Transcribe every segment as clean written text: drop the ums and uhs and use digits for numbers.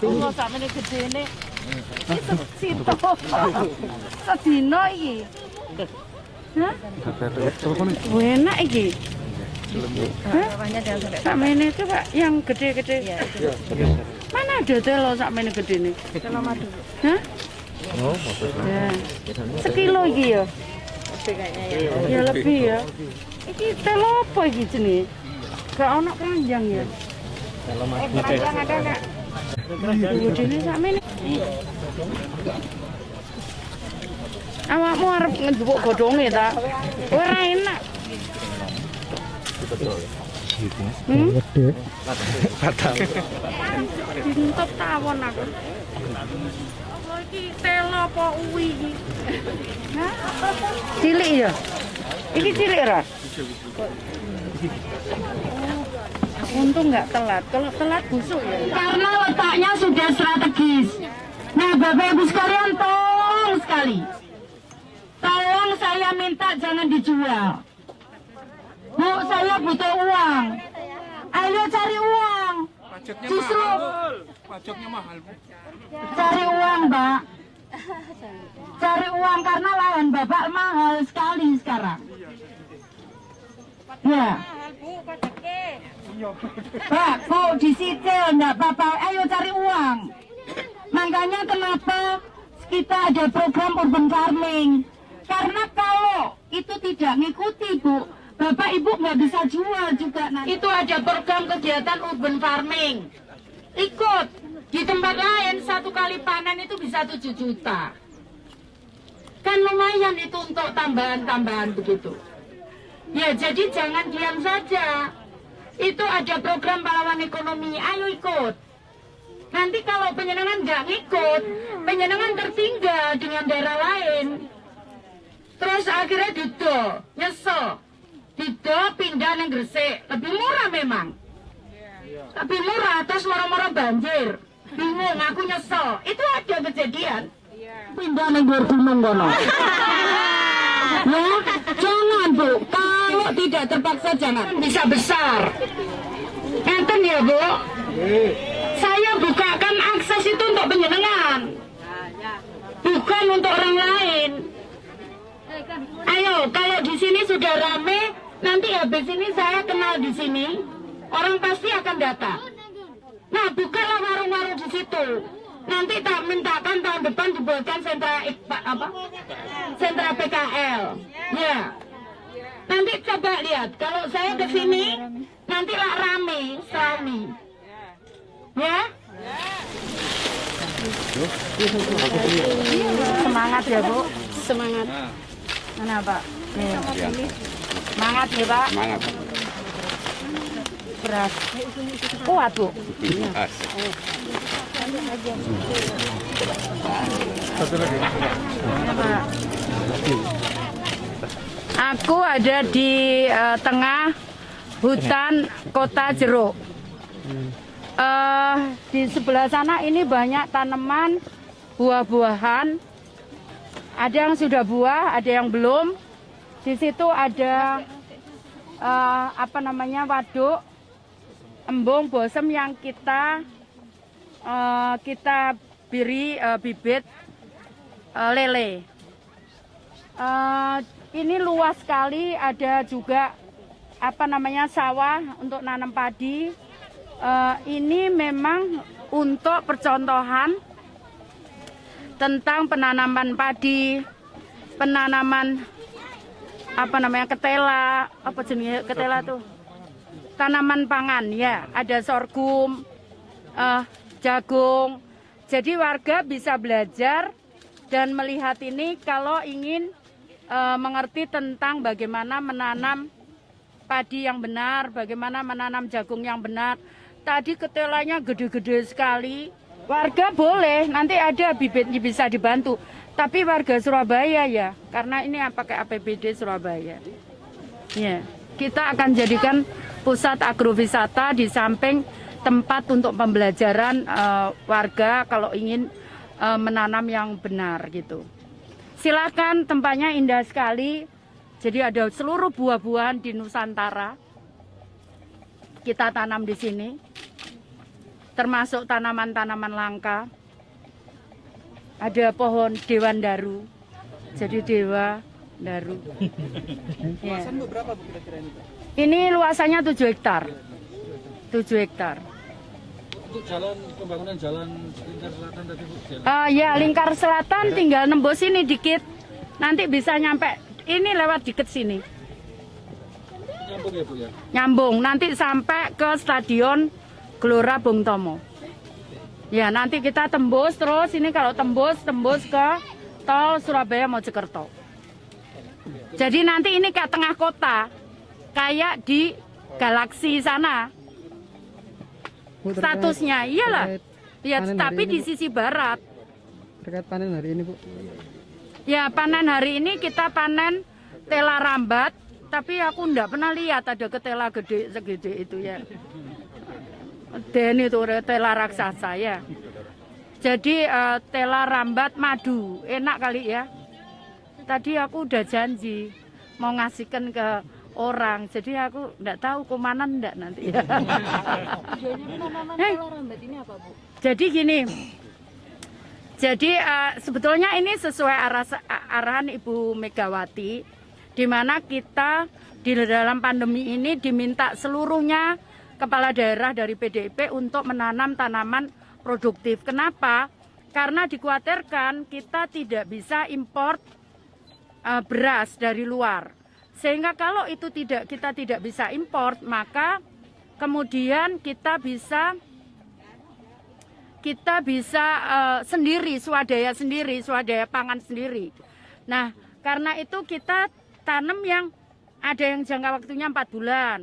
Allah sakmene gedene. Iki sito. Sedina iki. Hah? Enak iki. Sakmene coba yang gede-gede. Mana ada telo sakmene gedene? Telo madu. Hah? Oh, ya. Sekilo iki ya. Ya lebih ya. Iki telo apa iki jenenge? Gak ono keranjang ya. Telo madu. Keranjang ada enggak? Gedene sakmene. Awakmu arep ngejupuk godhonge ta? Ora enak. Gede. Padahal. Ditutup tawon aku. Apa iki telo apa uwi iki? Hah? Cilik ya? Iki cilik ora? Untung nggak telat. Kalau telat busuk ya. Karena letaknya sudah strategis. Nah, Bapak Ibu sekalian, tolong sekali. Tolong saya minta jangan dijual. Bu, saya butuh uang. Ayo cari uang. Justru pajaknya mahal. Cari uang, Mbak. Cari uang karena lahan Bapak mahal sekali sekarang. Ya. Pak, Bu, dicicil enggak apa-apa. Ayo cari uang. Makanya kenapa kita ada program urban farming. Karena kalau itu tidak ngikuti, Bu, Bapak Ibu nggak bisa jual juga. Nah, itu ada program kegiatan urban farming. Ikut. Di tempat lain 1 kali panen itu bisa 7 juta. Kan lumayan itu untuk tambahan-tambahan begitu. Ya, jadi jangan diam saja. Itu ada program pahlawan ekonomi. Ayo ikut. Nanti kalau penyenangan nggak ngikut, penyenangan tertinggal dengan daerah lain. Terus akhirnya dido, nyesel. Dido pindah nang Gresik. Lebih murah memang. Lebih murah, terus murah-murah banjir. Bingung, aku nyesel. Itu ada kejadian. Pindah nang gunung kono. Ya, jangan Bu. Kalau tidak terpaksa jangan. Bisa besar. Enten ya Bu. Saya bukakan akses itu untuk penjenengan. Bukan untuk orang lain. Ayo, kalau di sini sudah rame, nanti habis ini saya kenal di sini, orang pasti akan datang. Nah, bukalah warung-warung di situ. Nanti tak mintakan tahun depan dibuatkan sentra sentra PKL. Ya. Nanti coba lihat, kalau saya ke sini, nanti lah rame, serami. Ya? Semangat ya, Bu. Semangat. Mana, Pak? Ya. Semangat ya, Pak. Semangat. Beras. Kuat, Bu. Aku ada di tengah hutan Kota Jeruk. Di sebelah sana ini banyak tanaman buah-buahan. Ada yang sudah buah, ada yang belum. Di situ ada waduk, embung, bosem yang kita beri bibit lele. Ini luas sekali, ada juga sawah untuk nanam padi. Ini memang untuk percontohan tentang penanaman padi, penanaman ketela, apa jenis ketela tuh? Tanaman pangan ya, ada sorghum, jagung. Jadi warga bisa belajar dan melihat ini kalau ingin mengerti tentang bagaimana menanam padi yang benar, bagaimana menanam jagung yang benar. Tadi ketelanya gede-gede sekali. Warga boleh, nanti ada bibitnya bisa dibantu. Tapi warga Surabaya ya, karena ini pakai APBD Surabaya. Ya, kita akan jadikan pusat agrowisata di samping tempat untuk pembelajaran warga kalau ingin menanam yang benar gitu. Silakan, tempatnya indah sekali. Jadi ada seluruh buah-buahan di Nusantara. Kita tanam di sini. termasuk tanaman-tanaman langka. Ada pohon Dewan Daru, jadi Dewa Daru. Ya. Luasan berapa Bu kira-kira ini Pak? Ini luasannya 7 hektar. 7 hektar. Untuk jalan pembangunan jalan lingkar selatan tadi Bu. Ya, lingkar selatan tinggal nembus ini dikit. Nanti bisa nyampe ini lewat dikit sini. Nyambung ya Bu ya? Nyambung nanti sampai ke Stadion Gelora Bung Tomo. Ya, nanti kita tembus terus ini kalau tembus ke tol Surabaya Mojokerto. Jadi nanti ini kayak tengah kota. Kayak di Galaksi sana. Statusnya iyalah. Ya, tapi di sisi barat. Terkait panen hari ini, Bu. Ya, panen hari ini kita panen tela rambat, tapi aku enggak pernah lihat ada ketela gede segede itu ya. Dan itu tela raksasa ya. Jadi tela rambat madu, enak kali ya. Tadi aku udah janji mau ngasihkan ke orang, jadi aku enggak tahu komanan enggak nanti ya. Tujuannya penanaman tela rambat ini apa, Bu? Jadi gini. Jadi sebetulnya ini sesuai arahan Ibu Megawati, di mana kita di dalam pandemi ini diminta seluruhnya kepala daerah dari PDIP untuk menanam tanaman produktif. Kenapa? Karena dikhawatirkan kita tidak bisa impor beras dari luar. Sehingga kalau itu kita tidak bisa impor, maka kemudian kita bisa sendiri, swadaya pangan sendiri. Nah, karena itu kita tanam yang ada yang jangka waktunya 4 bulan,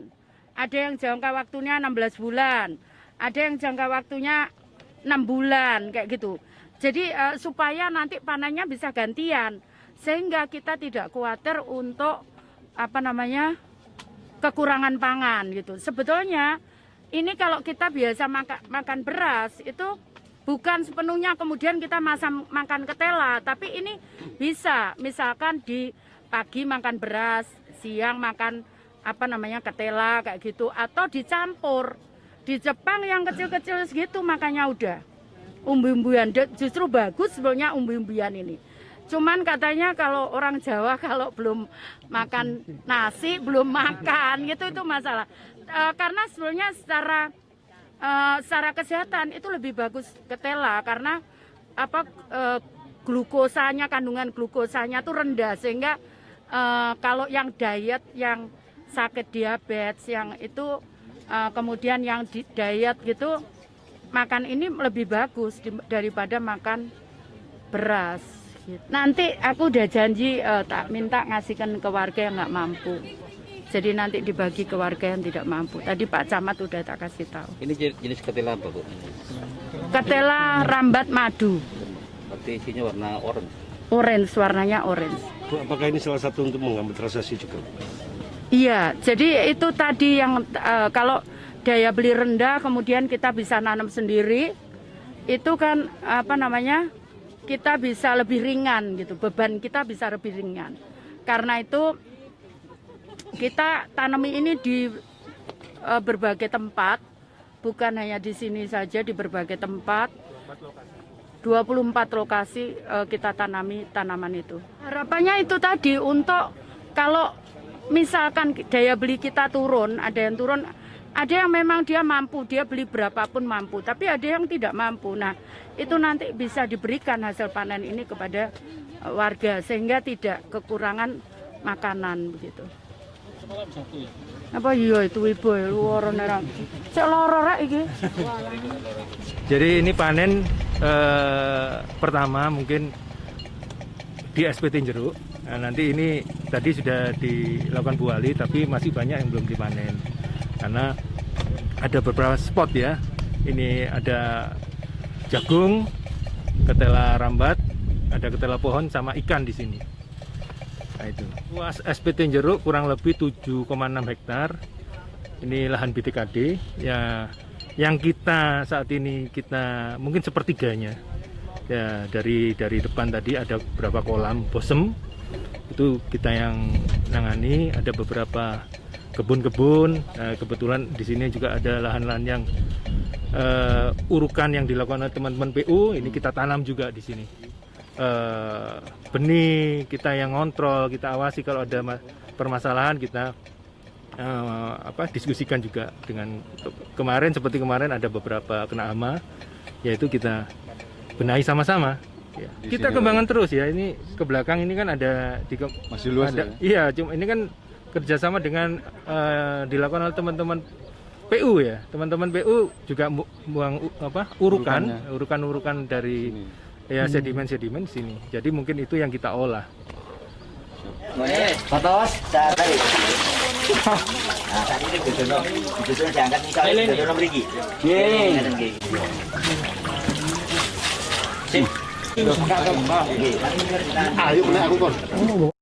ada yang jangka waktunya 16 bulan, ada yang jangka waktunya 6 bulan, kayak gitu. Jadi supaya nanti panennya bisa gantian, sehingga kita tidak khawatir untuk kekurangan pangan gitu. Sebetulnya ini kalau kita biasa makan beras itu bukan sepenuhnya kemudian kita makan ketela, tapi ini bisa misalkan di pagi makan beras, siang makan ketela kayak gitu, atau dicampur. Di Jepang yang kecil-kecil segitu makanya udah umbi-umbian, justru bagus sebenarnya umbi-umbian ini. Cuman katanya kalau orang Jawa kalau belum makan nasi belum makan gitu, itu masalah. Karena sebenarnya secara kesehatan itu lebih bagus ketela karena glukosanya, kandungan glukosanya itu rendah, sehingga kalau yang diet, yang sakit diabetes, yang itu kemudian yang diet gitu, makan ini lebih bagus daripada makan beras. Nanti aku udah janji tak minta ngasihkan ke warga yang nggak mampu. Jadi nanti dibagi ke warga yang tidak mampu. Tadi Pak Camat udah tak kasih tahu. Ini jenis ketela apa, Bu? Ketela rambat madu. Berarti isinya warna orange. Orange, warnanya orange. Bu, apakah ini salah satu untuk mengambil transaksi juga? Iya, jadi itu tadi yang kalau daya beli rendah kemudian kita bisa nanam sendiri, itu kan kita bisa lebih ringan gitu, beban kita bisa lebih ringan. Karena itu kita tanami ini di berbagai tempat, bukan hanya di sini saja, di berbagai tempat. 24 lokasi kita tanami tanaman itu. Harapannya itu tadi untuk kalau misalkan daya beli kita turun, ada yang memang dia mampu, dia beli berapapun mampu, tapi ada yang tidak mampu. Nah, itu nanti bisa diberikan hasil panen ini kepada warga sehingga tidak kekurangan makanan begitu. Apa iya itu ibu luar nerang. Cek loro rek iki. Jadi ini panen pertama mungkin di SPT Jeruk. Nah, nanti ini tadi sudah dilakukan Bu Wali, tapi masih banyak yang belum dipanen karena ada beberapa spot ya. Ini ada jagung, ketela rambat, ada ketela pohon sama ikan di sini. Nah, itu. Luas SPT Jeruk kurang lebih 7,6 hektar. Ini lahan BTKD ya, yang kita saat ini kita mungkin sepertiganya. Ya, dari depan tadi ada beberapa kolam bosem. Itu kita yang nangani, ada beberapa kebun-kebun. Nah, kebetulan di sini juga ada lahan-lahan yang urukan yang dilakukan oleh teman-teman PU ini kita tanam juga di sini. Benih kita yang ngontrol, kita awasi kalau ada permasalahan kita diskusikan juga dengan seperti kemarin ada beberapa kena hama, yaitu kita benahi sama-sama. Ya. Kita kembangkan terus ya, ini ke belakang ini kan ada Masih luas ada, iya, cuma ini kan kerjasama dengan dilakukan oleh teman-teman PU ya, teman-teman PU juga buang urukan dari ya sedimen-sedimen sini. Jadi mungkin itu yang kita olah. Patos, tadi. Nah, tadi ini duduk diangkat nih kalau duduk mriki. Nggih. Sip. Ayo, aku kon.